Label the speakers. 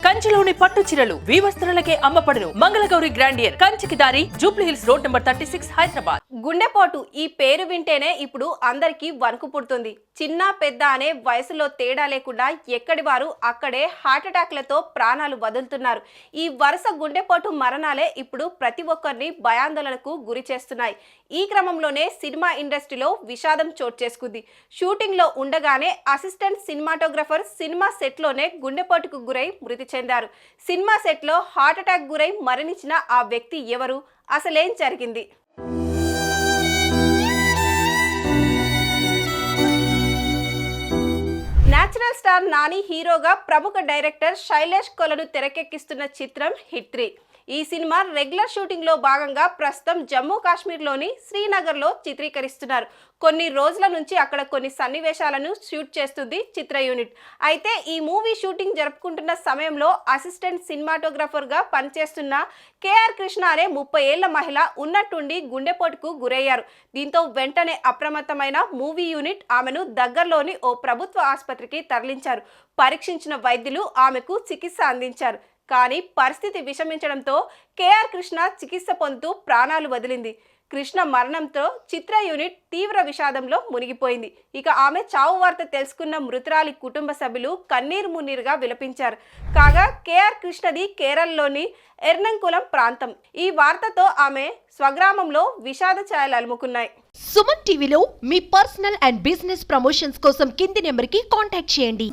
Speaker 1: కంచిలోని పట్టు చీరలు వీవస్త్రాలకే అమ్మపడును. మంగళగౌరి గ్రాండియర్ కంచికి దారి Jubilee hills road number 36 Hyderabad.
Speaker 2: గుండెపోటు ఈ పేరు వింటేనే ఇప్పుడు అందరికీ వణుకు పుడుతుంది. చిన్న పెద్ద అనే వయసులో తేడా లేకుండా ఎక్కడి వారు అక్కడే హార్ట్అటాక్లతో ప్రాణాలు వదులుతున్నారు. ఈ వరుస గుండెపోటు మరణాలే ఇప్పుడు ప్రతి ఒక్కరిని భయాందోళనకు గురి చేస్తున్నాయి. ఈ క్రమంలోనే సినిమా ఇండస్ట్రీలో విషాదం చోటు చేసుకుంది. షూటింగ్ లో ఉండగానే అసిస్టెంట్ సినిమాటోగ్రఫర్ సినిమా సెట్ లోనే గుండెపోటుకు గురై మృతి చెందారు. సినిమా సెట్ లో హార్ట్అటాక్ గురై మరణించిన ఆ వ్యక్తి ఎవరు, అసలేం జరిగింది? నేచురల్ స్టార్ నాని హీరోగా ప్రముఖ డైరెక్టర్ శైలేష్ కొలను తెరకెక్కిస్తున్న చిత్రం హిట్ 3. ఈ సినిమా రెగ్యులర్ షూటింగ్ లో భాగంగా ప్రస్తుతం జమ్మూ కాశ్మీర్లోని శ్రీనగర్ లో చిత్రీకరిస్తున్నారు. కొన్ని రోజుల నుంచి అక్కడ కొన్ని సన్నివేశాలను షూట్ చేస్తుంది చిత్ర యూనిట్. అయితే ఈ మూవీ షూటింగ్ జరుపుకుంటున్న సమయంలో అసిస్టెంట్ సినిమాటోగ్రఫర్ గా పనిచేస్తున్న కేఆర్ కృష్ణ అనే 30 ఏళ్ల మహిళ ఉన్నట్టుండి గుండెపోటుకు గురయ్యారు. దీంతో వెంటనే అప్రమత్తమైన మూవీ యూనిట్ ఆమెను దగ్గరలోని ఓ ప్రభుత్వ ఆసుపత్రికి తరలించారు. పరీక్షించిన వైద్యులు ఆమెకు చికిత్స అందించారు. కానీ పరిస్థితి విషమించడంతో కేఆర్ కృష్ణ చికిత్స పొందుతూ ప్రాణాలు వదిలింది. కృష్ణ మరణంతో చిత్ర యూనిట్ తీవ్ర విషాదంలో మునిగిపోయింది. ఇక ఆమె చావు వార్త తెలుసుకున్న మృతురాలి కుటుంబ సభ్యులు కన్నీరు మున్నీరుగా విలపించారు. కాగా కేఆర్ కృష్ణది కేరళలోని ఎర్నంకులం ప్రాంతం. ఈ వార్తతో ఆమె స్వగ్రామంలో విషాద ఛాయలు అలుముకున్నాయి.
Speaker 3: సుమన్ టీవీలో మీ పర్సనల్ అండ్ బిజినెస్ ప్రమోషన్స్ కోసం కింది నెంబర్కి కాంటాక్ట్ చేయండి.